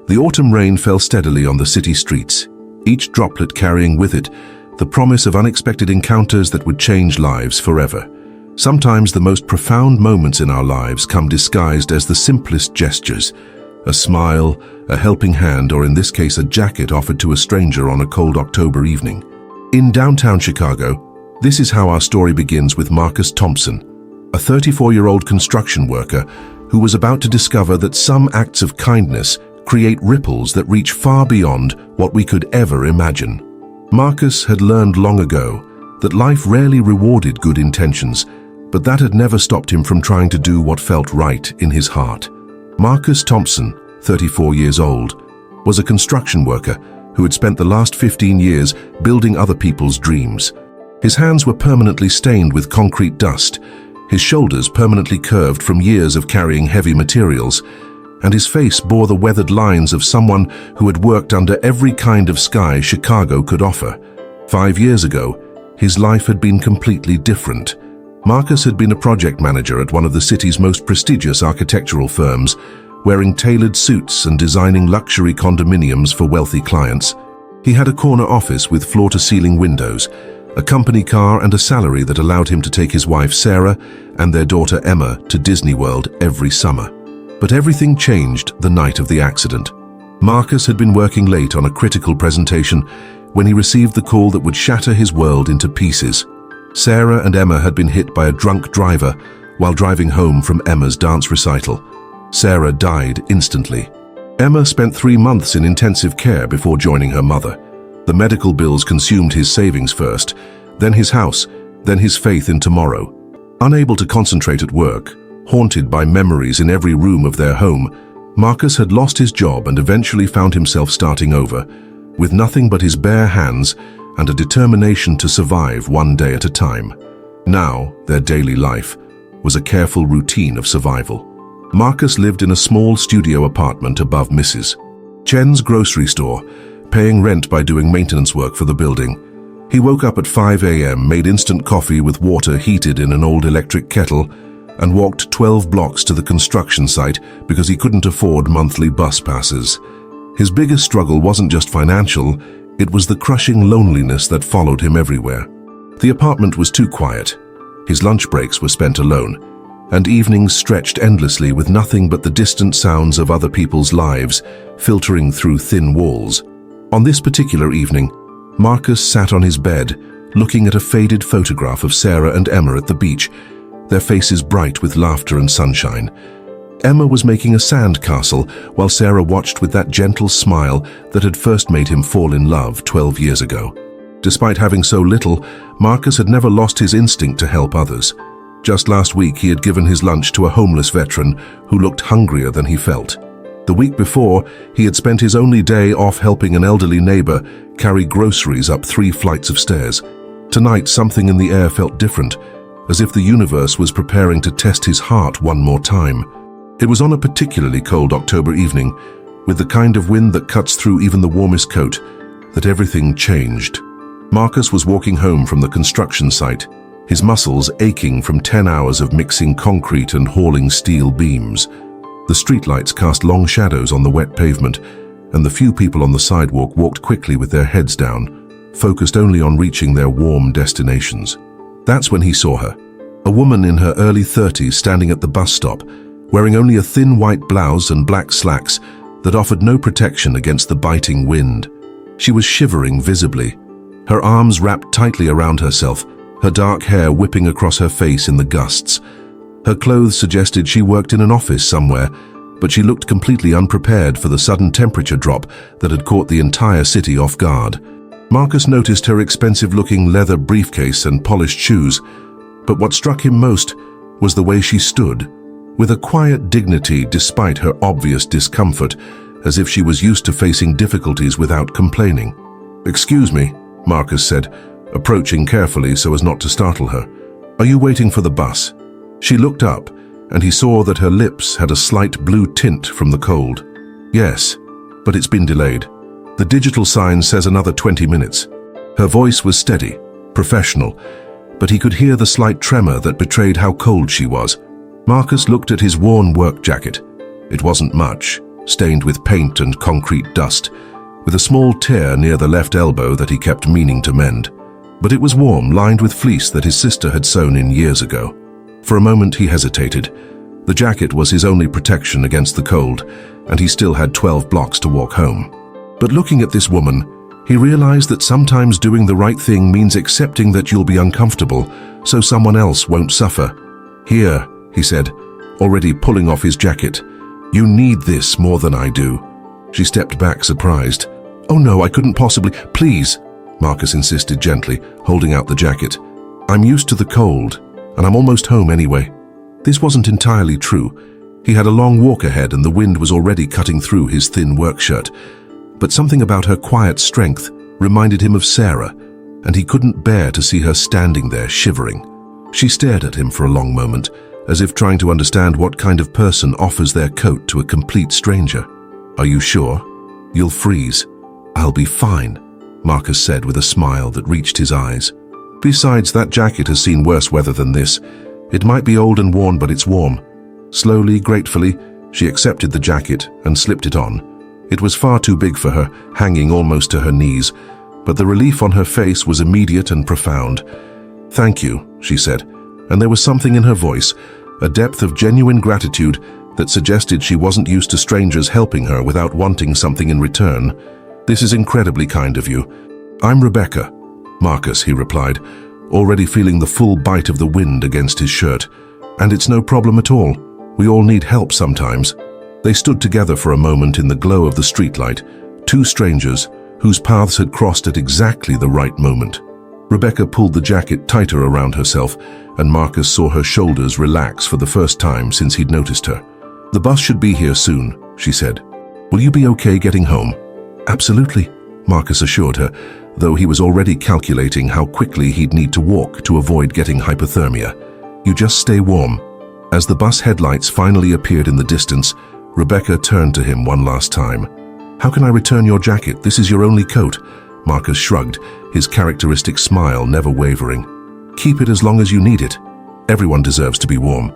The autumn rain fell steadily on the city streets, each droplet carrying with it the promise of unexpected encounters that would change lives forever. Sometimes the most profound moments in our lives come disguised as the simplest gestures: a smile, a helping hand, or in this case a jacket offered to a stranger on a cold October evening. In downtown Chicago, this is how our story begins with Marcus Thompson, a 34-year-old construction worker who was about to discover that some acts of kindness create ripples that reach far beyond what we could ever imagine. Marcus had learned long ago that life rarely rewarded good intentions, but that had never stopped him from trying to do what felt right in his heart. Marcus Thompson, 34 years old, was a construction worker who had spent the last 15 years building other people's dreams. His hands were permanently stained with concrete dust, his shoulders permanently curved from years of carrying heavy materials, and his face bore the weathered lines of someone who had worked under every kind of sky Chicago could offer. 5 years ago, his life had been completely different. Marcus had been a project manager at one of the city's most prestigious architectural firms, wearing tailored suits and designing luxury condominiums for wealthy clients. He had a corner office with floor-to-ceiling windows, a company car, and a salary that allowed him to take his wife Sarah and their daughter Emma to Disney World every summer. But everything changed the night of the accident. Marcus had been working late on a critical presentation when he received the call that would shatter his world into pieces. Sarah and Emma had been hit by a drunk driver while driving home from Emma's dance recital. Sarah died instantly. Emma spent 3 months in intensive care before joining her mother. The medical bills consumed his savings first, then his house, then his faith in tomorrow. Unable to concentrate at work, haunted by memories in every room of their home, Marcus had lost his job and eventually found himself starting over, with nothing but his bare hands and a determination to survive one day at a time. Now, their daily life was a careful routine of survival. Marcus lived in a small studio apartment above Mrs. Chen's grocery store, paying rent by doing maintenance work for the building. He woke up at 5 a.m., made instant coffee with water heated in an old electric kettle, and walked 12 blocks to the construction site because he couldn't afford monthly bus passes. His biggest struggle wasn't just financial, it was the crushing loneliness that followed him everywhere. The apartment was too quiet. His lunch breaks were spent alone, and evenings stretched endlessly with nothing but the distant sounds of other people's lives filtering through thin walls. On this particular evening, Marcus sat on his bed, looking at a faded photograph of Sarah and Emma at the beach, their faces bright with laughter and sunshine. Emma was making a sand castle, while Sarah watched with that gentle smile that had first made him fall in love 12 years ago. Despite having so little, Marcus had never lost his instinct to help others. Just last week, he had given his lunch to a homeless veteran who looked hungrier than he felt. The week before, he had spent his only day off helping an elderly neighbor carry groceries up 3 flights of stairs. Tonight, something in the air felt different, as if the universe was preparing to test his heart one more time. It was on a particularly cold October evening, with the kind of wind that cuts through even the warmest coat, that everything changed. Marcus was walking home from the construction site, his muscles aching from 10 hours of mixing concrete and hauling steel beams. The streetlights cast long shadows on the wet pavement, and the few people on the sidewalk walked quickly with their heads down, focused only on reaching their warm destinations. That's when he saw her, a woman in her early 30s standing at the bus stop, wearing only a thin white blouse and black slacks that offered no protection against the biting wind. She was shivering visibly, her arms wrapped tightly around herself, her dark hair whipping across her face in the gusts. Her clothes suggested she worked in an office somewhere, but she looked completely unprepared for the sudden temperature drop that had caught the entire city off guard. Marcus noticed her expensive-looking leather briefcase and polished shoes, but what struck him most was the way she stood, with a quiet dignity despite her obvious discomfort, as if she was used to facing difficulties without complaining. "Excuse me," Marcus said, approaching carefully so as not to startle her. "Are you waiting for the bus?" She looked up, and he saw that her lips had a slight blue tint from the cold. "Yes, but it's been delayed. The digital sign says another 20 minutes. Her voice was steady, professional, but he could hear the slight tremor that betrayed how cold she was. Marcus looked at his worn work jacket. It wasn't much, stained with paint and concrete dust, with a small tear near the left elbow that he kept meaning to mend. But it was warm, lined with fleece that his sister had sewn in years ago. For a moment he hesitated. The jacket was his only protection against the cold, and he still had 12 blocks to walk home. But looking at this woman, he realized that sometimes doing the right thing means accepting that you'll be uncomfortable, so someone else won't suffer. "Here," he said, already pulling off his jacket. "You need this more than I do." She stepped back, surprised. "Oh no, I couldn't possibly." "Please," Marcus insisted gently, holding out the jacket. "I'm used to the cold, and I'm almost home anyway." This wasn't entirely true. He had a long walk ahead and the wind was already cutting through his thin work shirt. But something about her quiet strength reminded him of Sarah, and he couldn't bear to see her standing there shivering. She stared at him for a long moment, as if trying to understand what kind of person offers their coat to a complete stranger. "Are you sure? You'll freeze." "I'll be fine," Marcus said with a smile that reached his eyes. "Besides, that jacket has seen worse weather than this. It might be old and worn, but it's warm." Slowly, gratefully, she accepted the jacket and slipped it on. It was far too big for her, hanging almost to her knees, but the relief on her face was immediate and profound. "Thank you," she said, and there was something in her voice, a depth of genuine gratitude that suggested she wasn't used to strangers helping her without wanting something in return. "This is incredibly kind of you." "I'm Rebecca." "Marcus," he replied, already feeling the full bite of the wind against his shirt. "And it's no problem at all. We all need help sometimes." They stood together for a moment in the glow of the streetlight, two strangers whose paths had crossed at exactly the right moment. Rebecca pulled the jacket tighter around herself, and Marcus saw her shoulders relax for the first time since he'd noticed her. "The bus should be here soon," she said. "Will you be okay getting home?" "Absolutely," Marcus assured her, though he was already calculating how quickly he'd need to walk to avoid getting hypothermia. "You just stay warm." As the bus headlights finally appeared in the distance, Rebecca turned to him one last time. "How can I return your jacket? This is your only coat." Marcus shrugged, his characteristic smile never wavering. "Keep it as long as you need it. Everyone deserves to be warm."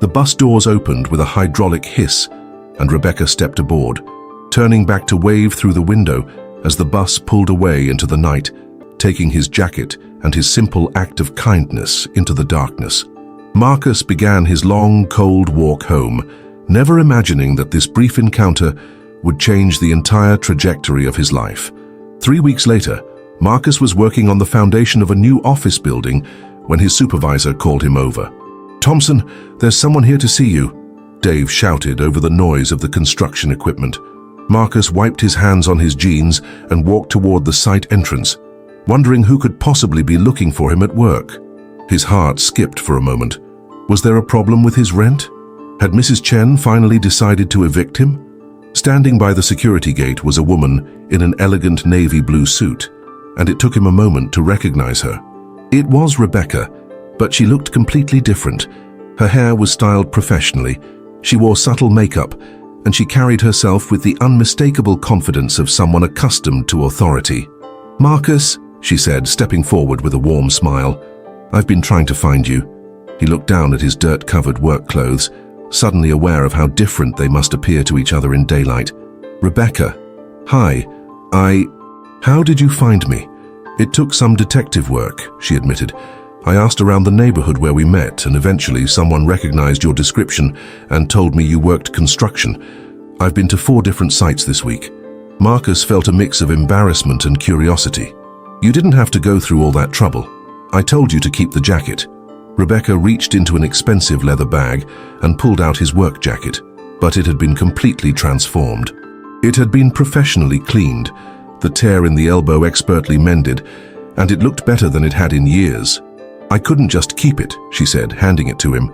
The bus doors opened with a hydraulic hiss, and Rebecca stepped aboard, turning back to wave through the window as the bus pulled away into the night, taking his jacket and his simple act of kindness into the darkness. Marcus began his long, cold walk home, never imagining that this brief encounter would change the entire trajectory of his life. 3 weeks later, Marcus was working on the foundation of a new office building when his supervisor called him over. "Thompson, there's someone here to see you," Dave shouted over the noise of the construction equipment. Marcus wiped his hands on his jeans and walked toward the site entrance, wondering who could possibly be looking for him at work. His heart skipped for a moment. Was there a problem with his rent? Had Mrs. Chen finally decided to evict him? Standing by the security gate was a woman in an elegant navy blue suit, and it took him a moment to recognize her. It was Rebecca, but she looked completely different. Her hair was styled professionally, she wore subtle makeup, and she carried herself with the unmistakable confidence of someone accustomed to authority. "Marcus," she said, stepping forward with a warm smile, "I've been trying to find you." He looked down at his dirt-covered work clothes, suddenly aware of how different they must appear to each other in daylight. "Rebecca, hi, How did you find me?" "It took some detective work," she admitted. "I asked around the neighborhood where we met, and eventually someone recognized your description and told me you worked construction. I've been to 4 different sites this week." Marcus felt a mix of embarrassment and curiosity. "You didn't have to go through all that trouble. I told you to keep the jacket." Rebecca reached into an expensive leather bag and pulled out his work jacket, but it had been completely transformed. It had been professionally cleaned, the tear in the elbow expertly mended, and it looked better than it had in years. "I couldn't just keep it," she said, handing it to him,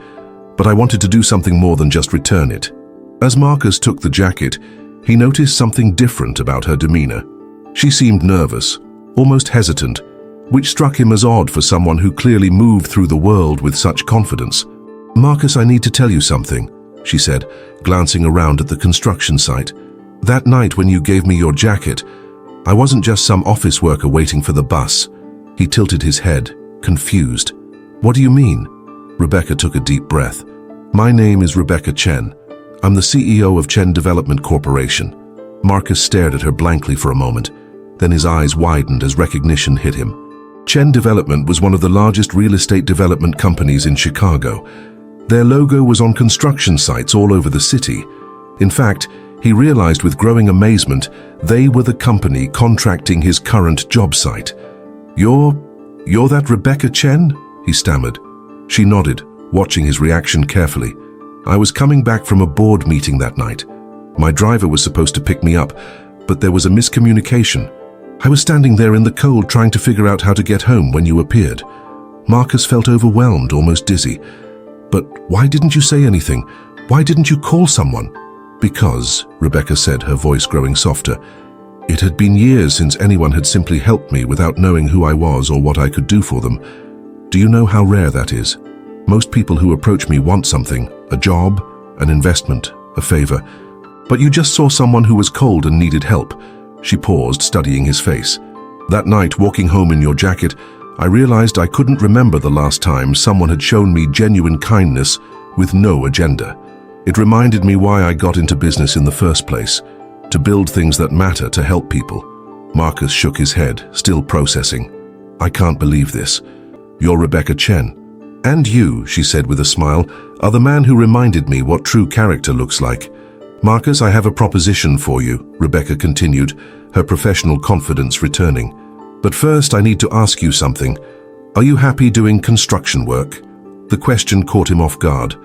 "but I wanted to do something more than just return it." As Marcus took the jacket, he noticed something different about her demeanor. She seemed nervous, almost hesitant, which struck him as odd for someone who clearly moved through the world with such confidence. "Marcus, I need to tell you something," she said, glancing around at the construction site. "That night when you gave me your jacket, I wasn't just some office worker waiting for the bus." He tilted his head, confused. "What do you mean?" Rebecca took a deep breath. "My name is Rebecca Chen. I'm the CEO of Chen Development Corporation. Marcus stared at her blankly for a moment. Then his eyes widened as recognition hit him. Chen Development was one of the largest real estate development companies in Chicago. Their logo was on construction sites all over the city. In fact, he realized with growing amazement they were the company contracting his current job site. You're that Rebecca Chen? He stammered. She nodded, watching his reaction carefully. I was coming back from a board meeting that night. My driver was supposed to pick me up, but there was a miscommunication. I was standing there in the cold trying to figure out how to get home when you appeared. Marcus felt overwhelmed, almost dizzy. But why didn't you say anything? Why didn't you call someone? Because, Rebecca said, her voice growing softer, it had been years since anyone had simply helped me without knowing who I was or what I could do for them. Do you know how rare that is? Most people who approach me want something, a job, an investment, a favor. But you just saw someone who was cold and needed help. She paused, studying his face. That night, walking home in your jacket, I realized I couldn't remember the last time someone had shown me genuine kindness with no agenda. It reminded me why I got into business in the first place, to build things that matter, to help people. Marcus shook his head, still processing. I can't believe this. You're Rebecca Chen. And you, she said with a smile, are the man who reminded me what true character looks like. Marcus, I have a proposition for you, Rebecca continued, her professional confidence returning. But first I need to ask you something. Are you happy doing construction work? The question caught him off guard.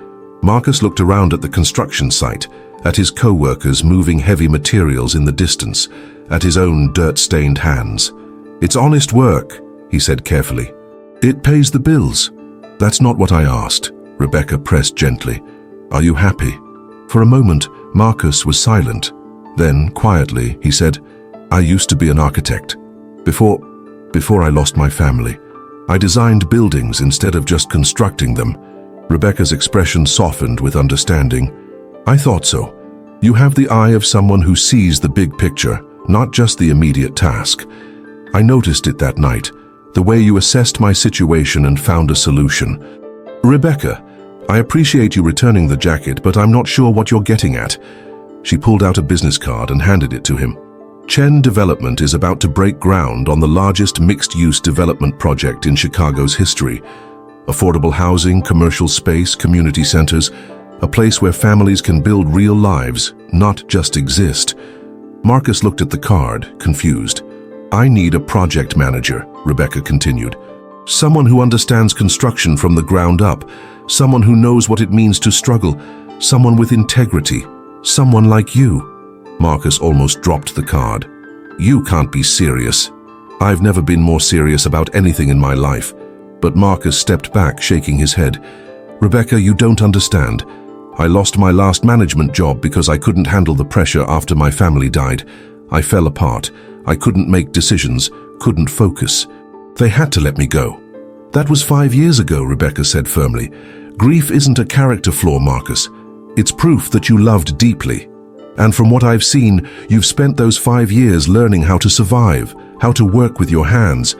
Marcus looked around at the construction site, at his co-workers moving heavy materials in the distance, at his own dirt-stained hands. It's honest work, he said carefully. It pays the bills. That's not what I asked, Rebecca pressed gently. Are you happy? For a moment, Marcus was silent. Then, quietly, he said, I used to be an architect. Before I lost my family, I designed buildings instead of just constructing them. Rebecca's expression softened with understanding. I thought so. You have the eye of someone who sees the big picture, not just the immediate task. I noticed it that night, the way you assessed my situation and found a solution. Rebecca, I appreciate you returning the jacket, but I'm not sure what you're getting at. She pulled out a business card and handed it to him. Chen Development is about to break ground on the largest mixed-use development project in Chicago's history. Affordable housing, commercial space, community centers, a place where families can build real lives, not just exist. Marcus looked at the card, confused. I need a project manager, Rebecca continued. Someone who understands construction from the ground up, someone who knows what it means to struggle, someone with integrity, someone like you. Marcus almost dropped the card. You can't be serious. I've never been more serious about anything in my life. But Marcus stepped back, shaking his head. Rebecca, you don't understand. I lost my last management job because I couldn't handle the pressure after my family died. I fell apart. I couldn't make decisions, couldn't focus. They had to let me go. That was 5 years ago, Rebecca said firmly. Grief isn't a character flaw, Marcus. It's proof that you loved deeply. And from what I've seen, you've spent those 5 years learning how to survive, how to work with your hands,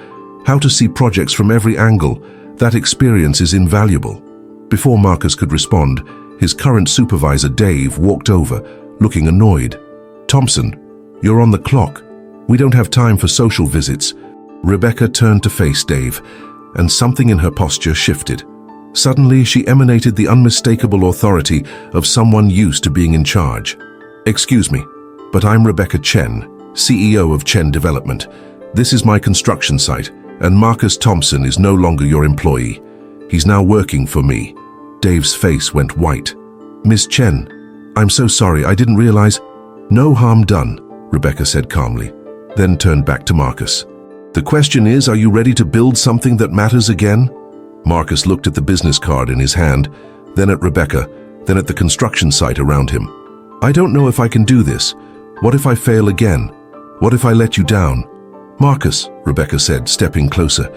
how to see projects from every angle. That experience is invaluable. Before Marcus could respond, his current supervisor, Dave, walked over, looking annoyed. Thompson, you're on the clock. We don't have time for social visits. Rebecca turned to face Dave, and something in her posture shifted. Suddenly, she emanated the unmistakable authority of someone used to being in charge. Excuse me, but I'm Rebecca Chen, CEO of Chen Development. This is my construction site, and Marcus Thompson is no longer your employee. He's now working for me. Dave's face went white. Miss Chen, I'm so sorry, I didn't realize. No harm done, Rebecca said calmly, then turned back to Marcus. The question is, are you ready to build something that matters again? Marcus looked at the business card in his hand, then at Rebecca, then at the construction site around him. I don't know if I can do this. What if I fail again? What if I let you down? Marcus, Rebecca said, stepping closer.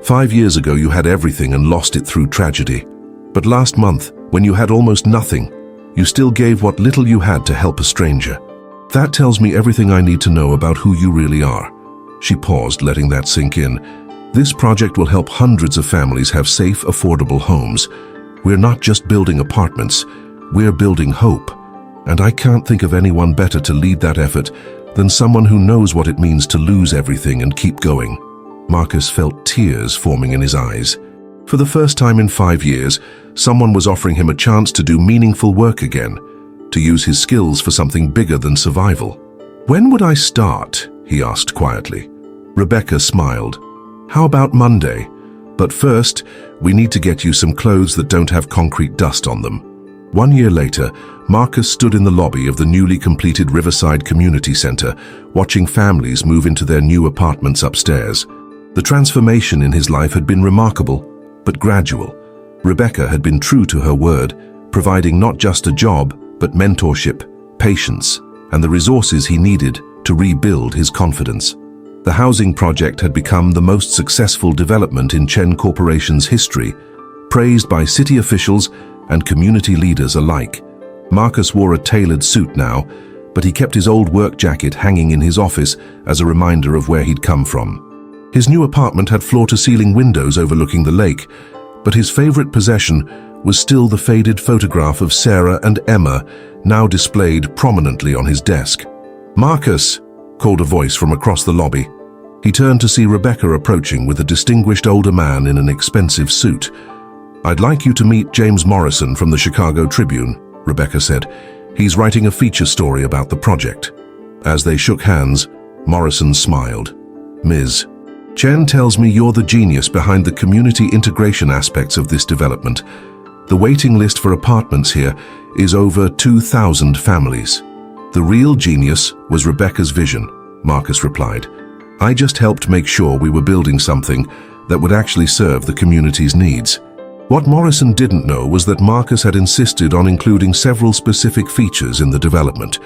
5 years ago you had everything and lost it through tragedy. But last month, when you had almost nothing, you still gave what little you had to help a stranger. That tells me everything I need to know about who you really are. She paused, letting that sink in. This project will help hundreds of families have safe, affordable homes. We're not just building apartments, we're building hope. And I can't think of anyone better to lead that effort than someone who knows what it means to lose everything and keep going. Marcus felt tears forming in his eyes. For the first time in 5 years, someone was offering him a chance to do meaningful work again, to use his skills for something bigger than survival. "When would I start?" he asked quietly. Rebecca smiled. "How about Monday? But first, we need to get you some clothes that don't have concrete dust on them." 1 year later, Marcus stood in the lobby of the newly completed Riverside Community Center, watching families move into their new apartments upstairs. The transformation in his life had been remarkable, but gradual. Rebecca had been true to her word, providing not just a job, but mentorship, patience, and the resources he needed to rebuild his confidence. The housing project had become the most successful development in Chen Corporation's history, praised by city officials and community leaders alike. Marcus wore a tailored suit now, but he kept his old work jacket hanging in his office as a reminder of where he'd come from. His new apartment had floor-to-ceiling windows overlooking the lake, but his favorite possession was still the faded photograph of Sarah and Emma, now displayed prominently on his desk. "Marcus," called a voice from across the lobby. He turned to see Rebecca approaching with a distinguished older man in an expensive suit. "I'd like you to meet James Morrison from the Chicago Tribune," Rebecca said. "He's writing a feature story about the project." As they shook hands, Morrison smiled. "Ms. Chen tells me you're the genius behind the community integration aspects of this development. The waiting list for apartments here is over 2,000 families." "The real genius was Rebecca's vision," Marcus replied. "I just helped make sure we were building something that would actually serve the community's needs." What Morrison didn't know was that Marcus had insisted on including several specific features in the development.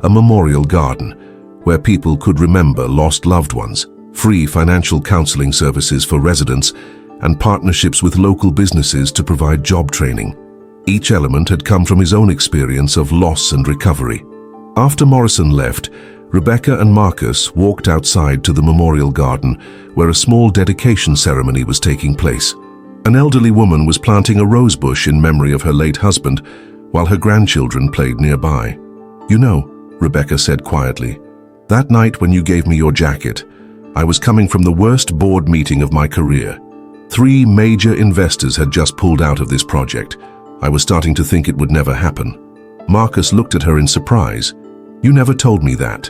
A memorial garden, where people could remember lost loved ones, free financial counseling services for residents, and partnerships with local businesses to provide job training. Each element had come from his own experience of loss and recovery. After Morrison left, Rebecca and Marcus walked outside to the memorial garden, where a small dedication ceremony was taking place. An elderly woman was planting a rose bush in memory of her late husband, while her grandchildren played nearby. "You know," Rebecca said quietly, "that night when you gave me your jacket, I was coming from the worst board meeting of my career. 3 major investors had just pulled out of this project. I was starting to think it would never happen." Marcus looked at her in surprise. "You never told me that."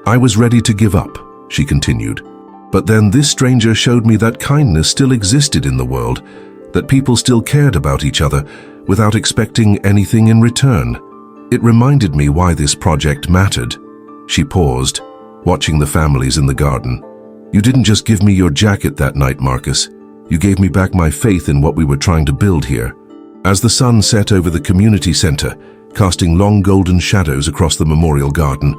"I was ready to give up," she continued. "But then this stranger showed me that kindness still existed in the world, that people still cared about each other without expecting anything in return. It reminded me why this project mattered." She paused, watching the families in the garden. "You didn't just give me your jacket that night, Marcus. You gave me back my faith in what we were trying to build here." As the sun set over the community center, casting long golden shadows across the memorial garden,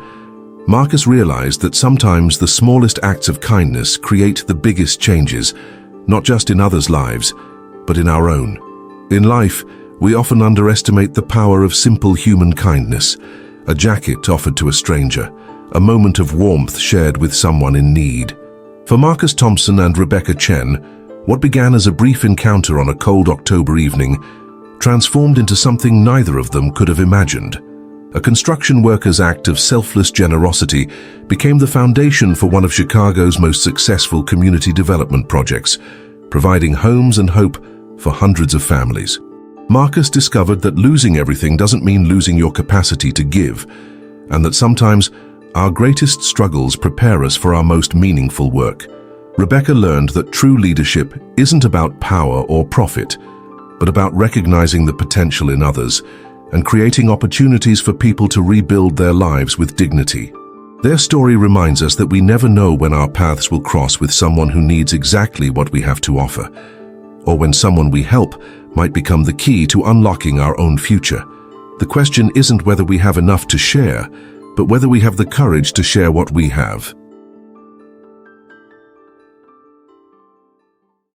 Marcus realized that sometimes the smallest acts of kindness create the biggest changes, not just in others' lives, but in our own. In life, we often underestimate the power of simple human kindness: a jacket offered to a stranger, a moment of warmth shared with someone in need. For Marcus Thompson and Rebecca Chen, what began as a brief encounter on a cold October evening transformed into something neither of them could have imagined. A construction worker's act of selfless generosity became the foundation for one of Chicago's most successful community development projects, providing homes and hope for hundreds of families. Marcus discovered that losing everything doesn't mean losing your capacity to give, and that sometimes our greatest struggles prepare us for our most meaningful work. Rebecca learned that true leadership isn't about power or profit, but about recognizing the potential in others and creating opportunities for people to rebuild their lives with dignity. Their story reminds us that we never know when our paths will cross with someone who needs exactly what we have to offer, or when someone we help might become the key to unlocking our own future. The question isn't whether we have enough to share, but whether we have the courage to share what we have.